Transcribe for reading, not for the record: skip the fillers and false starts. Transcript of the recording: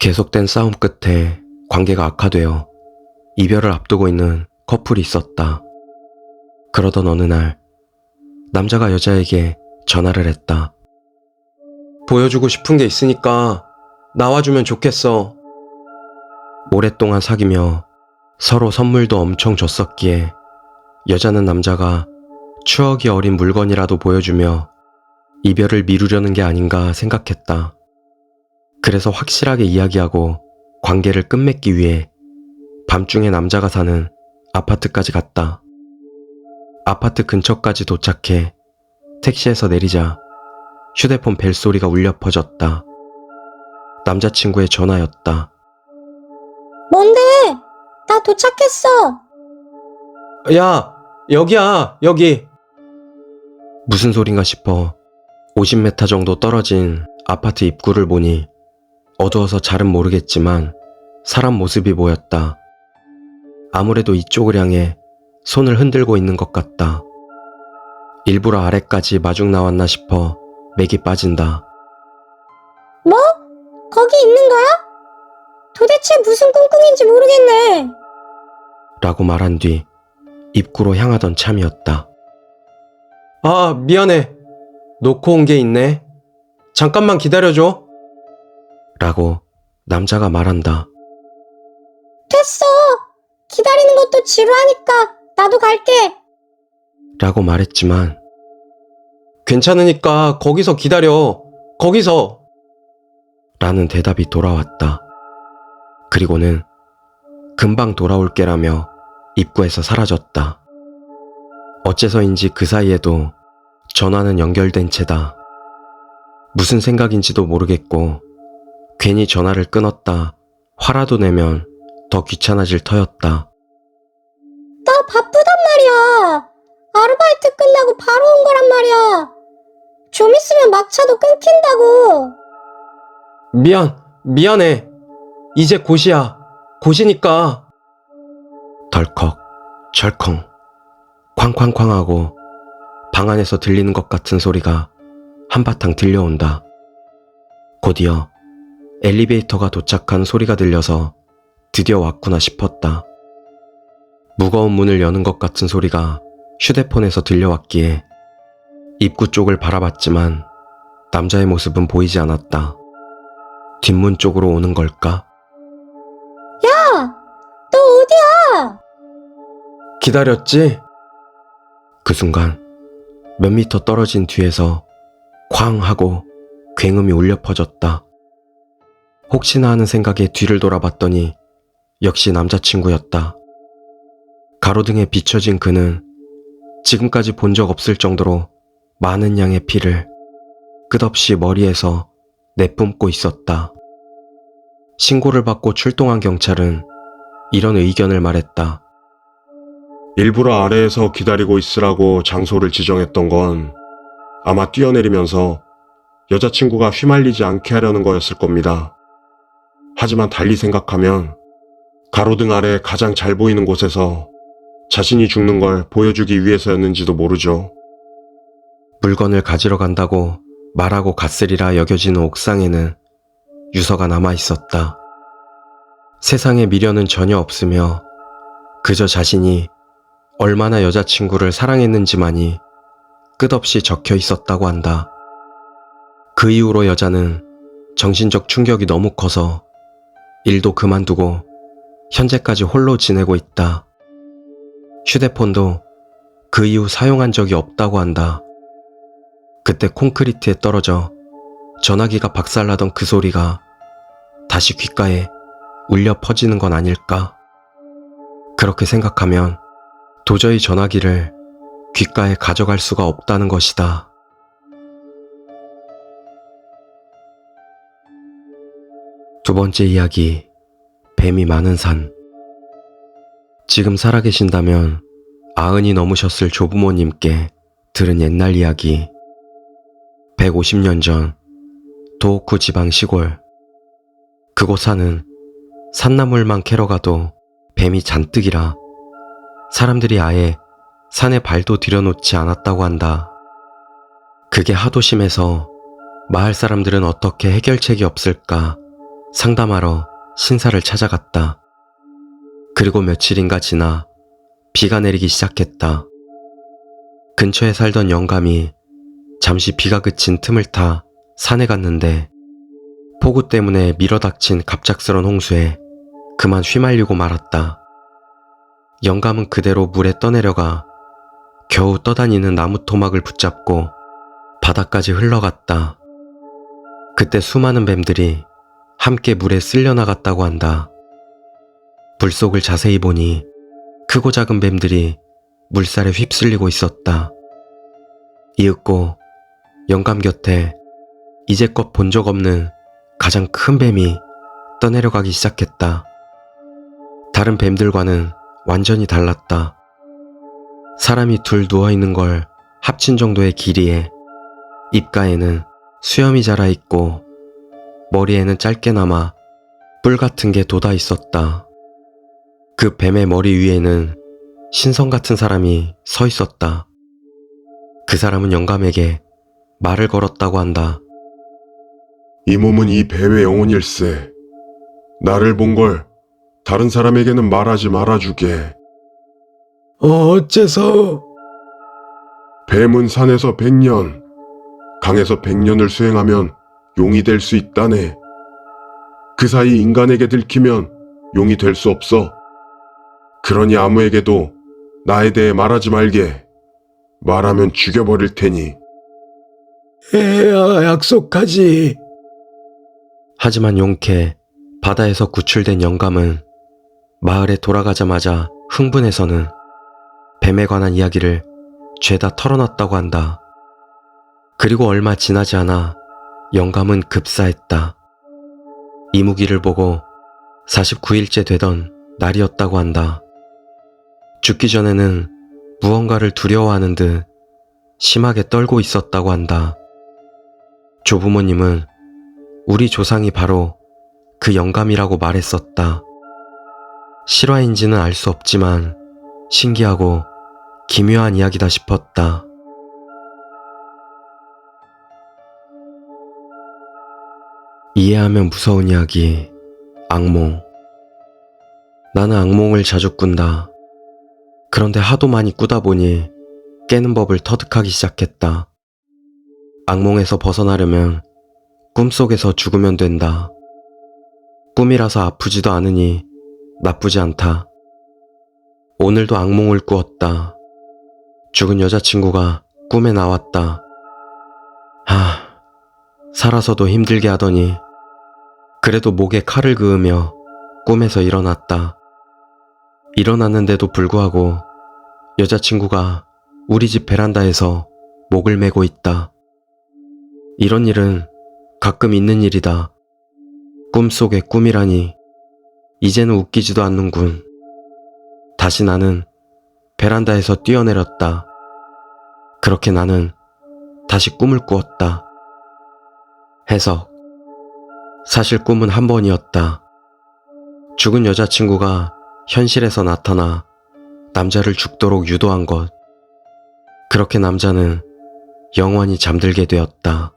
계속된 싸움 끝에 관계가 악화되어 이별을 앞두고 있는 커플이 있었다. 그러던 어느 날 남자가 여자에게 전화를 했다. 보여주고 싶은 게 있으니까 나와주면 좋겠어. 오랫동안 사귀며 서로 선물도 엄청 줬었기에 여자는 남자가 추억이 어린 물건이라도 보여주며 이별을 미루려는 게 아닌가 생각했다. 그래서 확실하게 이야기하고 관계를 끝맺기 위해 밤중에 남자가 사는 아파트까지 갔다. 아파트 근처까지 도착해 택시에서 내리자 휴대폰 벨소리가 울려 퍼졌다. 남자친구의 전화였다. 뭔데? 나 도착했어. 야, 여기야, 여기. 무슨 소린가 싶어 50m 정도 떨어진 아파트 입구를 보니 어두워서 잘은 모르겠지만 사람 모습이 보였다. 아무래도 이쪽을 향해 손을 흔들고 있는 것 같다. 일부러 아래까지 마중 나왔나 싶어 맥이 빠진다. 뭐? 거기 있는 거야? 도대체 무슨 꿍꿍인지 모르겠네. 라고 말한 뒤 입구로 향하던 참이었다. 아, 미안해. 놓고 온 게 있네. 잠깐만 기다려줘. 라고 남자가 말한다. 됐어. 기다리는 것도 지루하니까 나도 갈게. 라고 말했지만 괜찮으니까 거기서 기다려. 거기서. 라는 대답이 돌아왔다. 그리고는 금방 돌아올게라며 입구에서 사라졌다. 어째서인지 그 사이에도 전화는 연결된 채다. 무슨 생각인지도 모르겠고 괜히 전화를 끊었다 화라도 내면 더 귀찮아질 터였다. 나 바쁘단 말이야. 아르바이트 끝나고 바로 온 거란 말이야. 좀 있으면 막차도 끊긴다고. 미안해. 이제 곧이야. 곧이니까. 덜컥, 철컹, 쾅쾅쾅 하고 방 안에서 들리는 것 같은 소리가 한바탕 들려온다. 곧이어 엘리베이터가 도착한 소리가 들려서 드디어 왔구나 싶었다. 무거운 문을 여는 것 같은 소리가 휴대폰에서 들려왔기에 입구 쪽을 바라봤지만 남자의 모습은 보이지 않았다. 뒷문 쪽으로 오는 걸까? 야, 너 어디야? 기다렸지? 그 순간 몇 미터 떨어진 뒤에서 쾅 하고 굉음이 울려 퍼졌다. 혹시나 하는 생각에 뒤를 돌아봤더니 역시 남자친구였다. 가로등에 비춰진 그는 지금까지 본 적 없을 정도로 많은 양의 피를 끝없이 머리에서 내뿜고 있었다. 신고를 받고 출동한 경찰은 이런 의견을 말했다. 일부러 아래에서 기다리고 있으라고 장소를 지정했던 건 아마 뛰어내리면서 여자친구가 휘말리지 않게 하려는 거였을 겁니다. 하지만 달리 생각하면 가로등 아래 가장 잘 보이는 곳에서 자신이 죽는 걸 보여주기 위해서였는지도 모르죠. 물건을 가지러 간다고 말하고 갔으리라 여겨지는 옥상에는 유서가 남아있었다. 세상에 미련은 전혀 없으며 그저 자신이 얼마나 여자친구를 사랑했는지만이 끝없이 적혀 있었다고 한다. 그 이후로 여자는 정신적 충격이 너무 커서 일도 그만두고 현재까지 홀로 지내고 있다. 휴대폰도 그 이후 사용한 적이 없다고 한다. 그때 콘크리트에 떨어져 전화기가 박살나던 그 소리가 다시 귓가에 울려 퍼지는 건 아닐까? 그렇게 생각하면 도저히 전화기를 귓가에 가져갈 수가 없다는 것이다. 두 번째 이야기, 뱀이 많은 산. 지금 살아계신다면 90이 넘으셨을 조부모님께 들은 옛날 이야기. 150년 전 도호쿠 지방 시골. 그곳 산은 산나물만 캐러 가도 뱀이 잔뜩이라 사람들이 아예 산에 발도 들여놓지 않았다고 한다. 그게 하도 심해서 마을 사람들은 어떻게 해결책이 없을까 상담하러 신사를 찾아갔다. 그리고 며칠인가 지나 비가 내리기 시작했다. 근처에 살던 영감이 잠시 비가 그친 틈을 타 산에 갔는데 폭우 때문에 밀어닥친 갑작스런 홍수에 그만 휘말리고 말았다. 영감은 그대로 물에 떠내려가 겨우 떠다니는 나무 토막을 붙잡고 바다까지 흘러갔다. 그때 수많은 뱀들이 함께 물에 쓸려나갔다고 한다. 물속을 자세히 보니 크고 작은 뱀들이 물살에 휩쓸리고 있었다. 이윽고 영감 곁에 이제껏 본 적 없는 가장 큰 뱀이 떠내려가기 시작했다. 다른 뱀들과는 완전히 달랐다. 사람이 둘 누워있는 걸 합친 정도의 길이에 입가에는 수염이 자라있고 머리에는 짧게나마 뿔 같은 게 돋아 있었다. 그 뱀의 머리 위에는 신성 같은 사람이 서 있었다. 그 사람은 영감에게 말을 걸었다고 한다. 이 몸은 이 뱀의 영혼일세. 나를 본 걸 다른 사람에게는 말하지 말아주게. 어째서? 뱀은 산에서 100년, 강에서 100년을 수행하면 용이 될 수 있다네. 그 사이 인간에게 들키면 용이 될 수 없어. 그러니 아무에게도 나에 대해 말하지 말게. 말하면 죽여버릴 테니. 애야, 약속하지. 하지만 용케 바다에서 구출된 영감은 마을에 돌아가자마자 흥분해서는 뱀에 관한 이야기를 죄다 털어놨다고 한다. 그리고 얼마 지나지 않아 영감은 급사했다. 이무기를 보고 49일째 되던 날이었다고 한다. 죽기 전에는 무언가를 두려워하는 듯 심하게 떨고 있었다고 한다. 조부모님은 우리 조상이 바로 그 영감이라고 말했었다. 실화인지는 알 수 없지만 신기하고 기묘한 이야기다 싶었다. 이해하면 무서운 이야기, 악몽. 나는 악몽을 자주 꾼다. 그런데 하도 많이 꾸다 보니 깨는 법을 터득하기 시작했다. 악몽에서 벗어나려면 꿈속에서 죽으면 된다. 꿈이라서 아프지도 않으니 나쁘지 않다. 오늘도 악몽을 꾸었다. 죽은 여자친구가 꿈에 나왔다. 살아서도 힘들게 하더니 그래도 목에 칼을 그으며 꿈에서 일어났다. 일어났는데도 불구하고 여자친구가 우리 집 베란다에서 목을 메고 있다. 이런 일은 가끔 있는 일이다. 꿈속의 꿈이라니 이제는 웃기지도 않는군. 다시 나는 베란다에서 뛰어내렸다. 그렇게 나는 다시 꿈을 꾸었다. 해석. 사실 꿈은 한 번이었다. 죽은 여자친구가 현실에서 나타나 남자를 죽도록 유도한 것. 그렇게 남자는 영원히 잠들게 되었다.